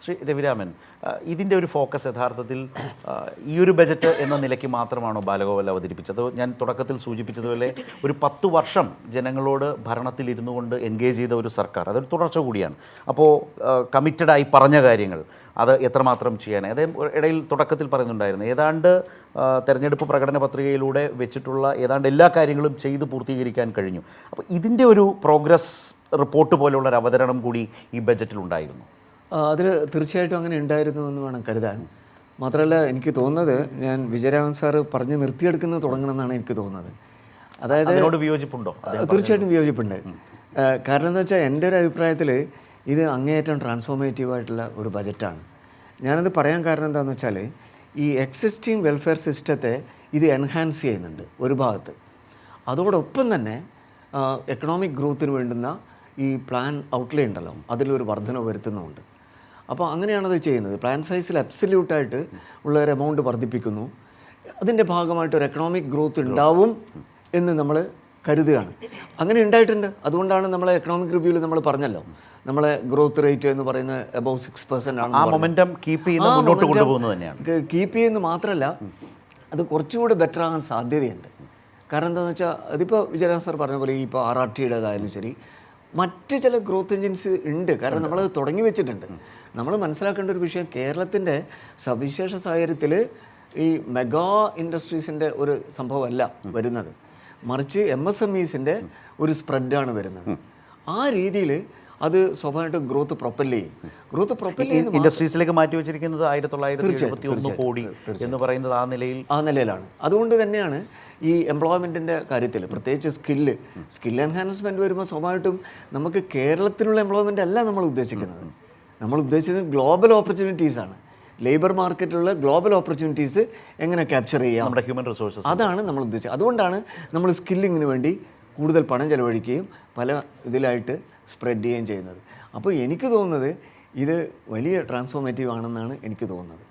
ശ്രീ രവിരാമൻ, ഇതിൻ്റെ ഒരു ഫോക്കസ് യഥാർത്ഥത്തിൽ ഈ ഒരു ബജറ്റ് എന്ന നിലയ്ക്ക് മാത്രമാണോ ബാലഗോപാൽ അവതരിപ്പിച്ചത്? ഞാൻ തുടക്കത്തിൽ സൂചിപ്പിച്ചതുപോലെ ഒരു 10 വർഷം ജനങ്ങളോട് ഭരണത്തിലിരുന്നു കൊണ്ട് എൻഗേജ് ചെയ്ത ഒരു സർക്കാർ, അതൊരു തുടർച്ച കൂടിയാണ്. അപ്പോൾ കമ്മിറ്റഡായി പറഞ്ഞ കാര്യങ്ങൾ അത് എത്രമാത്രം ചെയ്യാനായി? അദ്ദേഹം ഇടയിൽ തുടക്കത്തിൽ പറയുന്നുണ്ടായിരുന്നു ഏതാണ്ട് തെരഞ്ഞെടുപ്പ് പ്രകടന പത്രികയിലൂടെ വെച്ചിട്ടുള്ള ഏതാണ്ട് എല്ലാ കാര്യങ്ങളും ചെയ്ത് പൂർത്തീകരിക്കാൻ കഴിഞ്ഞു. അപ്പോൾ ഇതിൻ്റെ ഒരു പ്രോഗ്രസ് റിപ്പോർട്ട് പോലുള്ള ഒരു അവതരണം കൂടി ഈ ബജറ്റിലുണ്ടായിരുന്നു. അതിൽ തീർച്ചയായിട്ടും അങ്ങനെ ഉണ്ടായിരുന്നു എന്ന് വേണം കരുതാൻ. മാത്രമല്ല എനിക്ക് തോന്നുന്നത്, ഞാൻ വിജയരാഘവൻ സാറ് പറഞ്ഞ് നിർത്തിയെടുക്കുന്നത് തുടങ്ങണമെന്നാണ് എനിക്ക് തോന്നുന്നത്. അതായത് അതിനോട് വിയോജിപ്പുണ്ടോ? തീർച്ചയായിട്ടും വിയോജിപ്പുണ്ട്. കാരണം എന്താ വെച്ചാൽ എൻ്റെ ഒരു അഭിപ്രായത്തിൽ ഇത് അങ്ങേയറ്റം ട്രാൻസ്ഫോർമേറ്റീവായിട്ടുള്ള ഒരു ബജറ്റാണ്. ഞാനത് പറയാൻ കാരണം എന്താണെന്ന് വെച്ചാൽ ഈ എക്സിസ്റ്റിംഗ് വെൽഫെയർ സിസ്റ്റത്തെ ഇത് എൻഹാൻസ് ചെയ്യുന്നുണ്ട് ഒരു ഭാഗത്ത്. അതോടൊപ്പം തന്നെ എക്കണോമിക് ഗ്രോത്തിന് വേണ്ടുന്ന ഈ പ്ലാൻ ഔട്ട്ലേ ഉണ്ടല്ലോ, അതിലൊരു വർധന വരുത്തുന്നുമുണ്ട്. അപ്പോൾ അങ്ങനെയാണത് ചെയ്യുന്നത്. പ്ലാൻ സൈസിൽ അബ്സല്യൂട്ടായിട്ട് ഉള്ള ഒരു എമൗണ്ട് വർദ്ധിപ്പിക്കുന്നു. അതിൻ്റെ ഭാഗമായിട്ട് ഒരു എക്കണോമിക് ഗ്രോത്ത് ഉണ്ടാവും എന്ന് നമ്മൾ കരുതുകയാണ്. അങ്ങനെ ഉണ്ടായിട്ടുണ്ട്. അതുകൊണ്ടാണ് നമ്മളെ എക്കണോമിക് റിവ്യൂവിൽ നമ്മൾ പറഞ്ഞല്ലോ, നമ്മളെ ഗ്രോത്ത് റേറ്റ് എന്ന് പറയുന്നത് അബവ് 6% ആണ്. ആ മൊമെന്റം കീപ്പ് ചെയ്യുന്ന മുന്നോട്ട് കൊണ്ടുപോകുന്നത് തന്നെയാണ്. കീപ്പ് ചെയ്യുന്നത് മാത്രമല്ല, അത് കുറച്ചുകൂടെ ബെറ്റർ ആകാൻ സാധ്യതയുണ്ട്. കാരണം എന്താണെന്ന് വെച്ചാൽ അതിപ്പോൾ വിജയരാഘവൻ സാർ പറഞ്ഞ പോലെ ഇപ്പോൾ RRTയുടേതായാലും ശരി, മറ്റ് ചില ഗ്രോത്ത് എഞ്ചിൻസ് ഉണ്ട്. കാരണം നമ്മളത് തുടങ്ങി വെച്ചിട്ടുണ്ട്. നമ്മൾ മനസ്സിലാക്കേണ്ട ഒരു വിഷയം, കേരളത്തിൻ്റെ സവിശേഷ സാഹചര്യത്തിൽ ഈ മെഗാ ഇൻഡസ്ട്രീസിൻ്റെ ഒരു സംഭവമല്ല വരുന്നത്, മറിച്ച് MSMEസിൻ്റെ ഒരു സ്പ്രെഡാണ് വരുന്നത്. ആ രീതിയിൽ അത് സ്വാഭാവികമായിട്ടും ഗ്രോത്ത് പ്രൊപ്പൽ ചെയ്യും. ഗ്രോത്ത് പ്രൊപ്പൽ ചെയ്യുന്ന ഇൻഡസ്ട്രീസിലേക്ക് മാറ്റി വെച്ചിരിക്കുന്നത് 1971 കോടി എന്ന് പറയുന്നത് ആ നിലയിലാണ്. അതുകൊണ്ട് തന്നെയാണ് ഈ എംപ്ലോയ്മെൻറ്റിൻ്റെ കാര്യത്തിൽ പ്രത്യേകിച്ച് സ്കിൽ എൻഹാൻസ്മെൻറ്റ് വരുമ്പോൾ സ്വാഭാവികമായിട്ടും നമുക്ക് കേരളത്തിലുള്ള എംപ്ലോയ്മെൻ്റ് അല്ല നമ്മൾ ഉദ്ദേശിക്കുന്നത്. നമ്മൾ ഉദ്ദേശിക്കുന്നത് ഗ്ലോബൽ ഓപ്പർച്യൂണിറ്റീസാണ്. ലേബർ മാർക്കറ്റിലുള്ള ഗ്ലോബൽ ഓപ്പർച്യൂണിറ്റീസ് എങ്ങനെ ക്യാപ്ചർ ചെയ്യാം, നമ്മുടെ ഹ്യൂമൻ റിസോഴ്സസ്, അതാണ് നമ്മൾ ഉദ്ദേശിച്ചത്. അതുകൊണ്ടാണ് നമ്മൾ സ്കില്ലിങ്ങിന് വേണ്ടി കൂടുതൽ പണം ചെലവഴിക്കുകയും പല ഇതിലായിട്ട് സ്പ്രെഡ് ചെയ്യുകയും ചെയ്യുന്നത്. അപ്പോൾ എനിക്ക് തോന്നുന്നത് ഇത് വലിയ ട്രാൻസ്ഫോർമേറ്റീവ് ആണെന്നാണ് എനിക്ക് തോന്നുന്നത്.